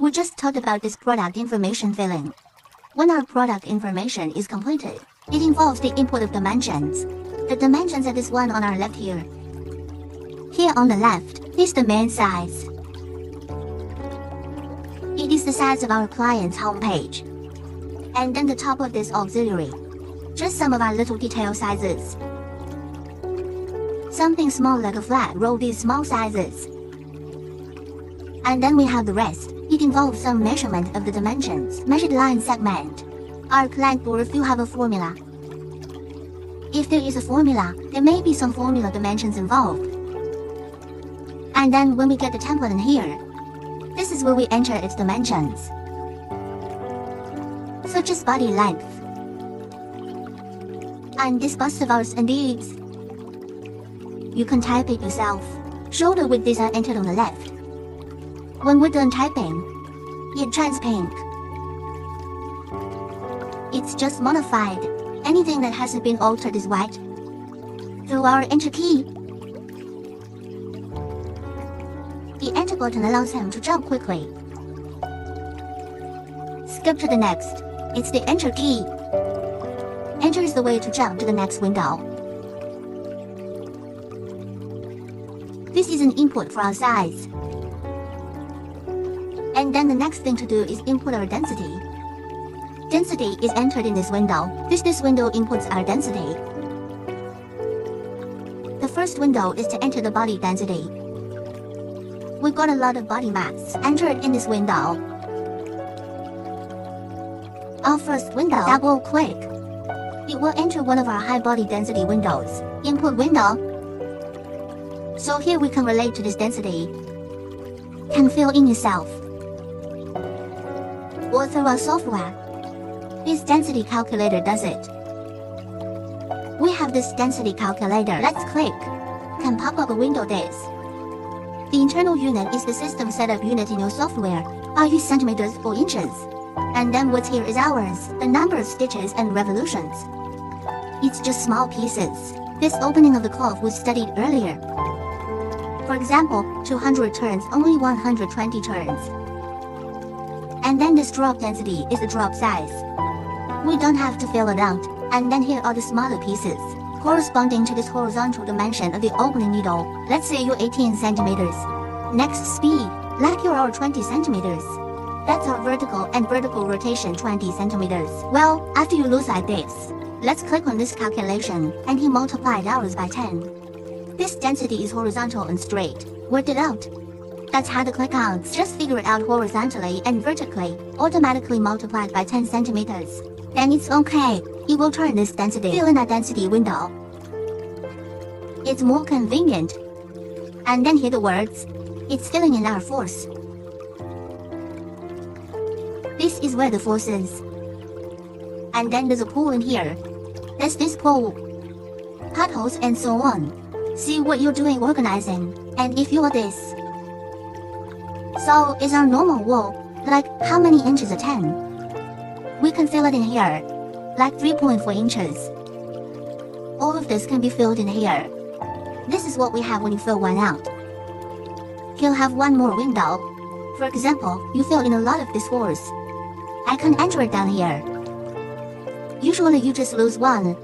We just talked about this product information filling. When our product information is completed, it involves the input of dimensions. The dimensions are this one on our left here. Here on the left is the main size. It is the size of our client's homepage. And then the top of this auxiliary. Just some of our little detail sizes. Something small like a flag roll, these small sizes. And then we have the rest. It involves some measurement of the dimensions, measured line segment. Our client will if you have a formula. If there is a formula, there may be some formula dimensions involved. And then when we get the template in here, this is where we enter its dimensions, such as body length, and this bust of ours and these. You can type it yourself. Shoulder width, these are entered on the left. When we're done typing, it turns pink. It's just modified. Anything that hasn't been altered is white. Through our enter key, the enter button allows him to jump quickly. Skip to the next. It's the enter key. Enter is the way to jump to the next window. This is an input for our size. And then the next thing to do is input our density. Density is entered in this window. This window inputs our density. The first window is to enter the body density. We've got a lot of body mass entered in this window. Our first window, double click. It will enter one of our high body density windows. Input window. So here we can relate to this density. Can fill in yourself. Or through our software. This density calculator does it. We have this density calculator. Let's click. Can pop up a window this. The internal unit is the system setup unit in your software. Are you centimeters or inches? And then what's here is hours, the number of stitches and revolutions. It's just small pieces. This opening of the cloth was studied earlier. For example, 200 turns, only 120 turns. And then this drop density is the drop size. We don't have to fill it out. And then here are the smaller pieces, corresponding to this horizontal dimension of the opening needle. Let's say you're 18 centimeters. Next speed, like you're 20 centimeters. That's our vertical and vertical rotation 20 centimeters. Well, after you lose like this, let's click on this calculation, and he multiplied hours by 10. This density is horizontal and straight. Work it out. That's how the click counts. Just figure it out horizontally and vertically, automatically multiplied by 10 centimeters. Then it's okay. It will turn this density. Fill in that density window. It's more convenient. And then here the words. It's filling in our force. This is where the force is. And then there's a pool in here. There's this pool. Potholes and so on. See what you're doing organizing. And if you are this. So is our normal wall, like how many inches are 10? We can fill it in here, like 3.4 inches. All of this can be filled in here. This is what we have when you fill one out. He'll have one more window. For example, you fill in a lot of this horse. I can enter it down here. Usually you just lose one.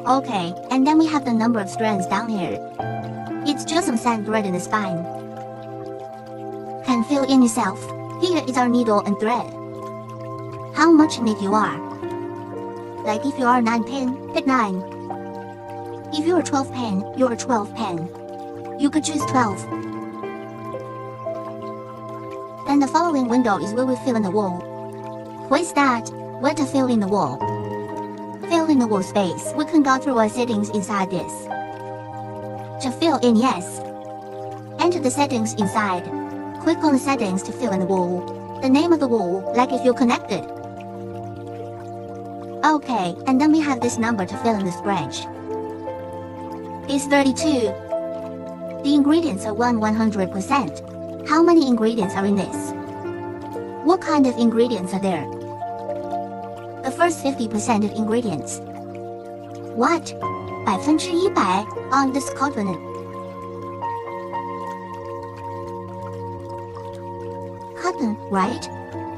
Okay, and then we have the number of strands down here. It's just some sand thread in the spine. Can fill in yourself. Here is our needle and thread. How much knit you are. Like if you are 9 pin, pick 9. If you're 12 pin, you're 12 pin. You could choose 12. Then the following window is where we fill in the wall. What's that? Where to fill in the wall? Fill in the wall space. We can go through our settings inside this. To fill in, yes. Enter the settings inside. Click on the settings to fill in the wall. The name of the wall, like if you're connected. Okay, and then we have this number to fill in this branch. It's 32. The ingredients are 100%. How many ingredients are in this? What kind of ingredients are there? The first 50% of ingredients. What? 100% on this continent. happen, right?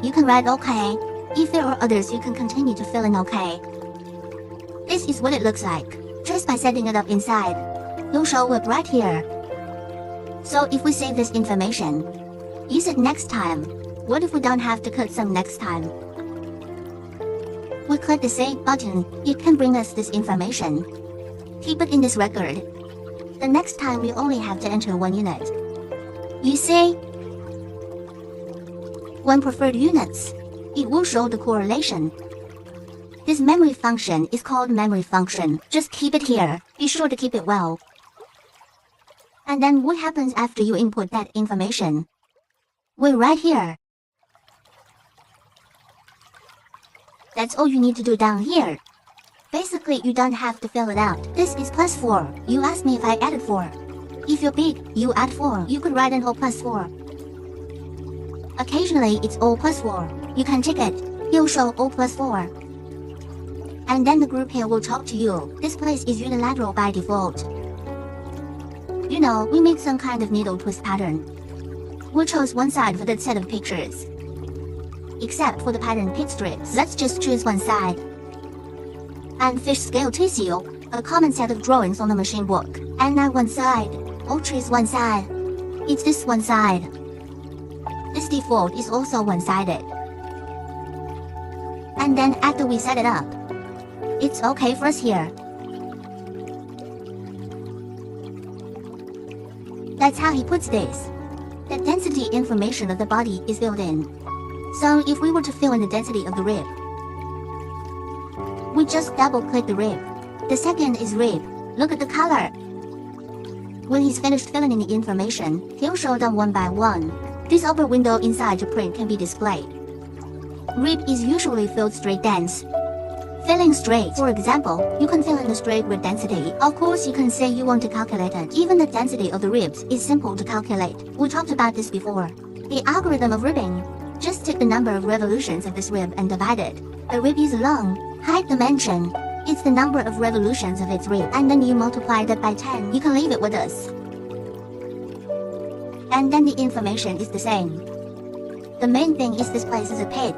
You can write OK. If there are others, you can continue to fill in OK. This is what it looks like. Just by setting it up inside, it'll show up right here. So if we save this information, use it next time. What if we don't have to cut some next time? We click the Save button. It can bring us this information. Keep it in this record. The next time we only have to enter 1 unit. You see? When preferred units, it will show the correlation. This memory function is called memory function. Just keep it here. Be sure to keep it well. And then what happens after you input that information? We're right here. That's all you need to do down here. Basically, you don't have to fill it out. This is +4. You asked me if I added 4. If you're big, you add 4. You could write an O +4. Occasionally, it's O +4. You can check it. It'll show O +4. And then the group here will talk to you. This place is unilateral by default. You know, we made some kind of needle twist pattern. We chose one side for that set of pictures. Except for the pattern pick strips, let's just choose one side. And fish scale tissue, a common set of drawings on the machine book. And now one side. I'll choose one side. It's this one side. This default is also one-sided. And then after we set it up, it's okay for us here. That's how he puts this. The density information of the body is filled in. So if we were to fill in the density of the rib, we just double-click the rib. The second is rib. Look at the color. When he's finished filling in the information, he'll show them one by one. This upper window inside the print can be displayed. Rib is usually filled straight dense. Filling straight, for example, you can fill in the straight rib density. Of course, you can say you want to calculate it. Even the density of the ribs is simple to calculate. We talked about this before. The algorithm of ribbing. Just take the number of revolutions of this rib and divide it. The rib is long, height dimension. It's the number of revolutions of its rib. And then you multiply that by 10. You can leave it with us. And then the information is the same. The main thing is this place is a pit.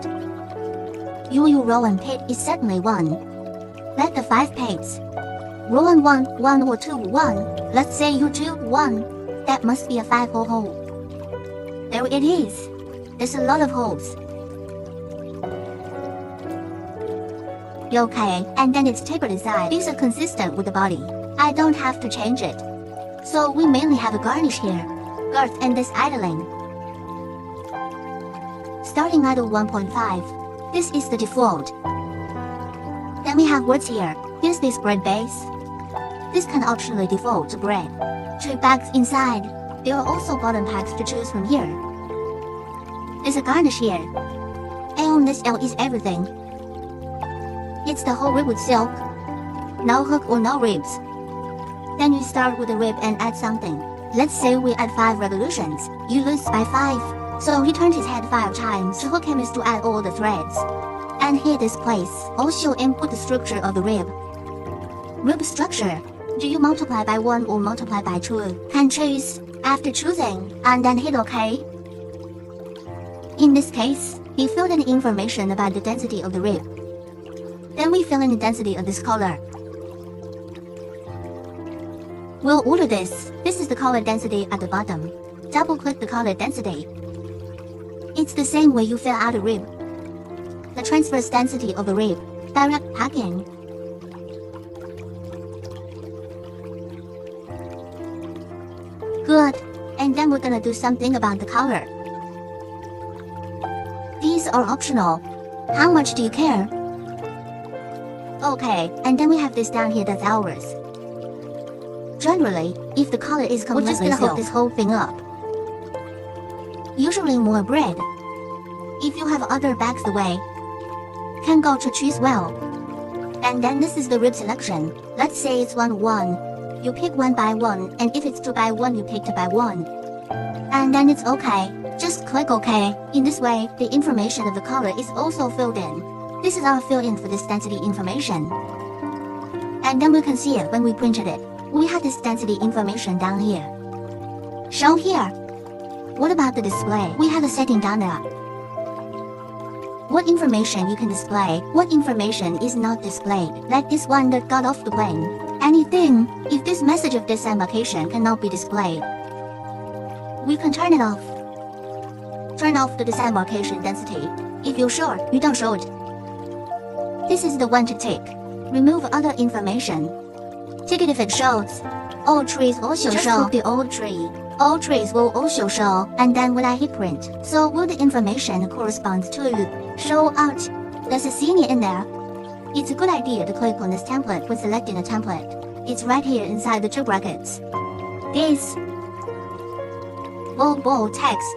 UU row and pit is certainly 1. Let the 5 pits. Row and 1, 1 or 2, 1. Let's say U2, 1. That must be a 5-hole hole. There it is. There's a lot of holes. Okay, and then it's tapered inside. These are consistent with the body. I don't have to change it. So we mainly have a garnish here. Girth and this idling. Starting idle 1.5. This is the default. Then we have words here. Here's this bread base. This can optionally default to bread. 3 bags inside. There are also bottom packs to choose from here. There's a garnish here. And on this L is everything. It's the whole rib with silk. No hook or no ribs. Then you start with the rib and add something. Let's say we add 5 revolutions. You lose by 5. So he turned his head 5 times. The hook aim is to add all the threads. And here this place. Also input the structure of the rib. Rib structure. Do you multiply by 1 or multiply by 2? Can choose. After choosing, and then hit OK. In this case, he filled in information about the density of the rib. Then we fill in the density of this color. We'll order this. This is the color density at the bottom. Double-click the color density. It's the same way you fill out a rib. The transverse density of the rib. Direct packing. Good. And then we're gonna do something about the color. These are optional. How much do you care? Okay, and then we have this down here that's ours. Generally, if the color is completely we're just gonna hook this whole thing up. Usually more bread. If you have other bags the way, can go to choose well. And then this is the rib selection. Let's say it's 1-1. You pick 1 by 1, and if it's 2 by 1, you pick 2 by 1. And then it's okay. Just click OK. In this way, the information of the color is also filled in. This is our fill-in for this density information. And then we can see it when we printed it. We have this density information down here. Shown here. What about the display? We have a setting down there. What information you can display, what information is not displayed, like this one that got off the plane. Anything, if this message of disembarkation cannot be displayed, we can turn it off. Turn off the disembarkation density. If you're sure, you don't show it. This is the one to tick. Remove other information. Tick it if it shows. All trees also show the old tree. All trees will also show, and then when I hit print, so will the information correspond to show out. There's a senior in there. It's a good idea to click on this template when selecting a template. It's right here inside the two brackets. This bold text.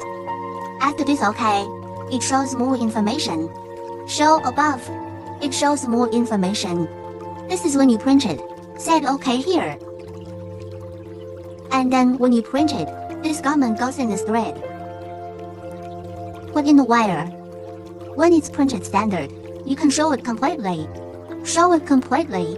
After this OK, it shows more information. Show above. It shows more information. This is when you print it. Set OK here. And then when you print it, this garment goes in this thread. Put in the wire. When it's printed standard, you can show it completely. Show it completely.